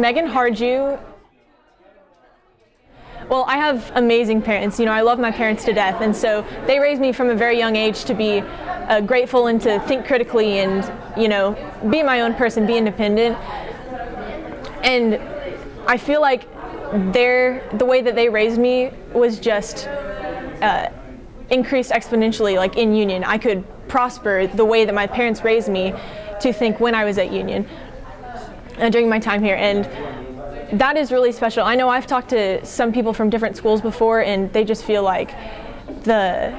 Megan Harju. Well, I have amazing parents. I love my parents to death, and so they raised me from a very young age to be grateful and to think critically and, be my own person, be independent. And I feel like the way that they raised me was just increased exponentially, like in Union. I could prosper the way that my parents raised me to think when I was at Union during my time here. And that is really special. I know I've talked to some people from different schools before, and they just feel like the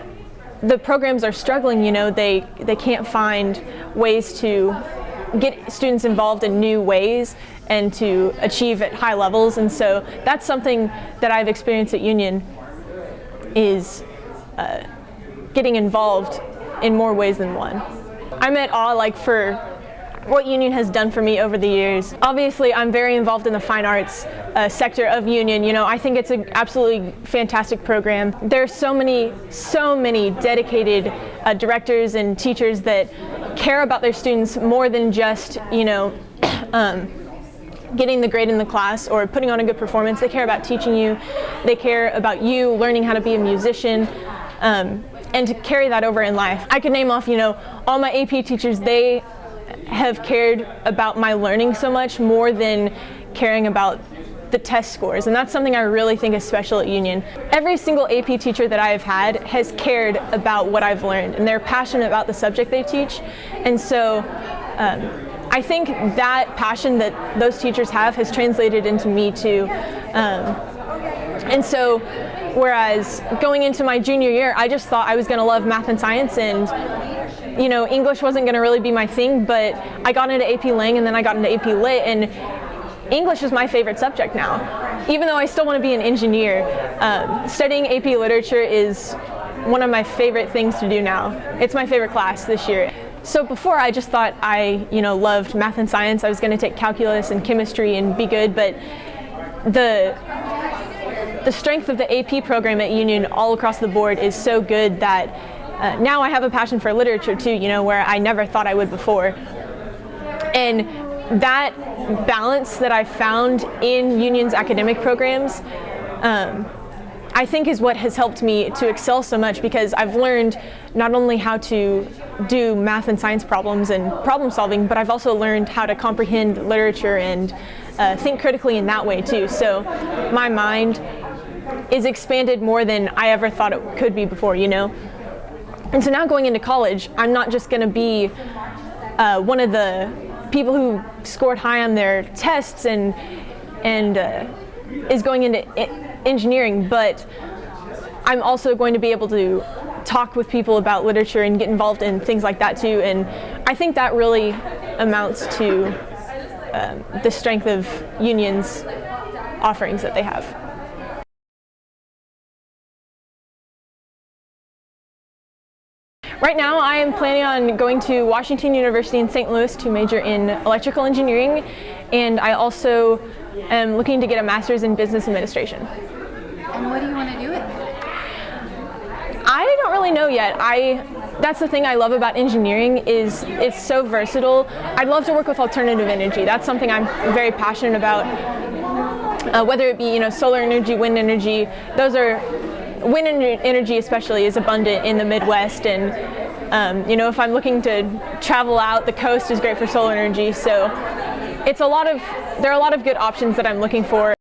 programs are struggling. They can't find ways to get students involved in new ways and to achieve at high levels. And so that's something that I've experienced at Union, is getting involved in more ways than one. I'm at awe for what Union has done for me over the years. Obviously, I'm very involved in the fine arts sector of Union. I think it's an absolutely fantastic program. There are so many dedicated directors and teachers that care about their students more than just, getting the grade in the class or putting on a good performance. They care about teaching you. They care about you learning how to be a musician, and to carry that over in life. I could name off, all my AP teachers. They have cared about my learning so much more than caring about the test scores, and that's something I really think is special at Union. Every single AP teacher that I have had has cared about what I've learned, and they're passionate about the subject they teach. And so I think that passion that those teachers have has translated into me too. And so whereas going into my junior year, I just thought I was going to love math and science, and English wasn't going to really be my thing, but I got into AP Lang and then I got into AP Lit, and English is my favorite subject now. Even though I still want to be an engineer, studying AP Literature is one of my favorite things to do now. It's my favorite class this year. So before, I just thought I loved math and science. I was going to take calculus and chemistry and be good, but the strength of the AP program at Union all across the board is so good that now I have a passion for literature too, where I never thought I would before. And that balance that I found in Union's academic programs, I think is what has helped me to excel so much, because I've learned not only how to do math and science problems and problem solving, but I've also learned how to comprehend literature and think critically in that way too. So my mind is expanded more than I ever thought it could be before, And so now going into college, I'm not just going to be one of the people who scored high on their tests and is going into engineering, but I'm also going to be able to talk with people about literature and get involved in things like that too. And I think that really amounts to the strength of Union's offerings that they have. Right now, I am planning on going to Washington University in St. Louis to major in electrical engineering, and I also am looking to get a master's in business administration. And what do you want to do with it? I don't really know yet. That's the thing I love about engineering, is it's so versatile. I'd love to work with alternative energy. That's something I'm very passionate about. Whether it be solar energy, wind energy. Wind energy especially is abundant in the Midwest, and if I'm looking to travel out, the coast is great for solar energy. So there are a lot of good options that I'm looking for.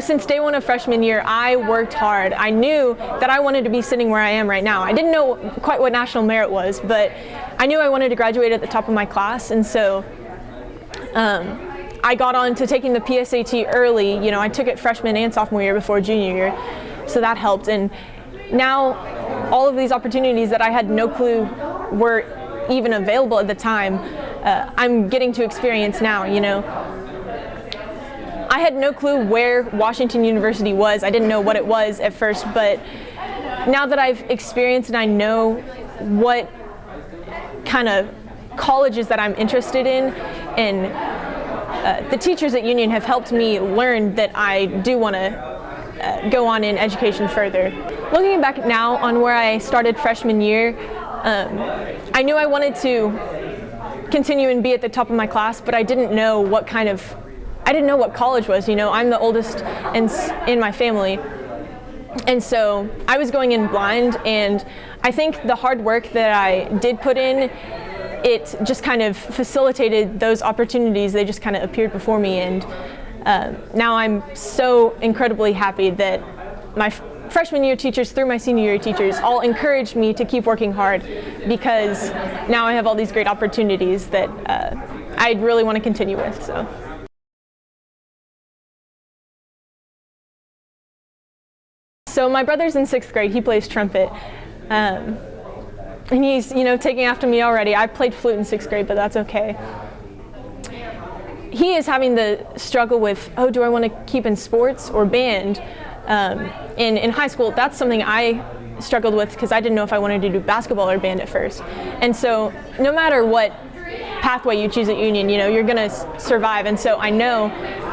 Since day one of freshman year, I worked hard. I knew that I wanted to be sitting where I am right now. I didn't know quite what National Merit was, but I knew I wanted to graduate at the top of my class, and so I got on to taking the PSAT early. I took it freshman and sophomore year before junior year, so that helped. And now all of these opportunities that I had no clue were even available at the time, I'm getting to experience now. I had no clue where Washington University was. I didn't know what it was at first, but now that I've experienced and I know what kind of colleges that I'm interested in, and the teachers at Union have helped me learn that I do want to go on in education further. Looking back now on where I started freshman year, I knew I wanted to continue and be at the top of my class, but I didn't know what college was. I'm the oldest in my family. And so I was going in blind, and I think the hard work that I did put in, it just kind of facilitated those opportunities. They just kind of appeared before me, and now I'm so incredibly happy that my freshman year teachers through my senior year teachers all encouraged me to keep working hard, because now I have all these great opportunities that I really want to continue with. So my brother's in 6th grade. He plays trumpet. And he's, taking after me already. I played flute in 6th grade, but that's okay. He is having the struggle with, do I want to keep in sports or band? In high school, that's something I struggled with, because I didn't know if I wanted to do basketball or band at first. And so no matter what pathway you choose at Union, you're going to survive. And so I know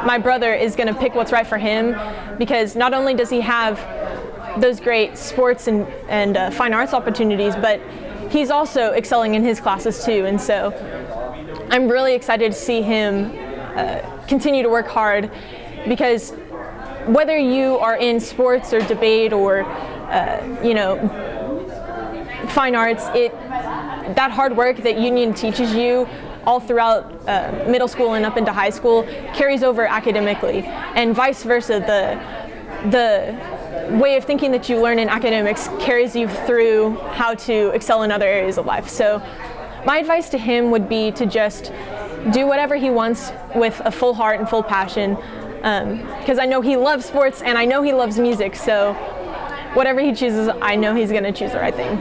my brother is going to pick what's right for him, because not only does he have those great sports and fine arts opportunities, but he's also excelling in his classes too. And so I'm really excited to see him continue to work hard, because whether you are in sports or debate or fine arts, that hard work that Union teaches you all throughout middle school and up into high school carries over academically, and vice versa. The way of thinking that you learn in academics carries you through how to excel in other areas of life. So my advice to him would be to just do whatever he wants with a full heart and full passion, because I know he loves sports and I know he loves music, so whatever he chooses, I know he's going to choose the right thing.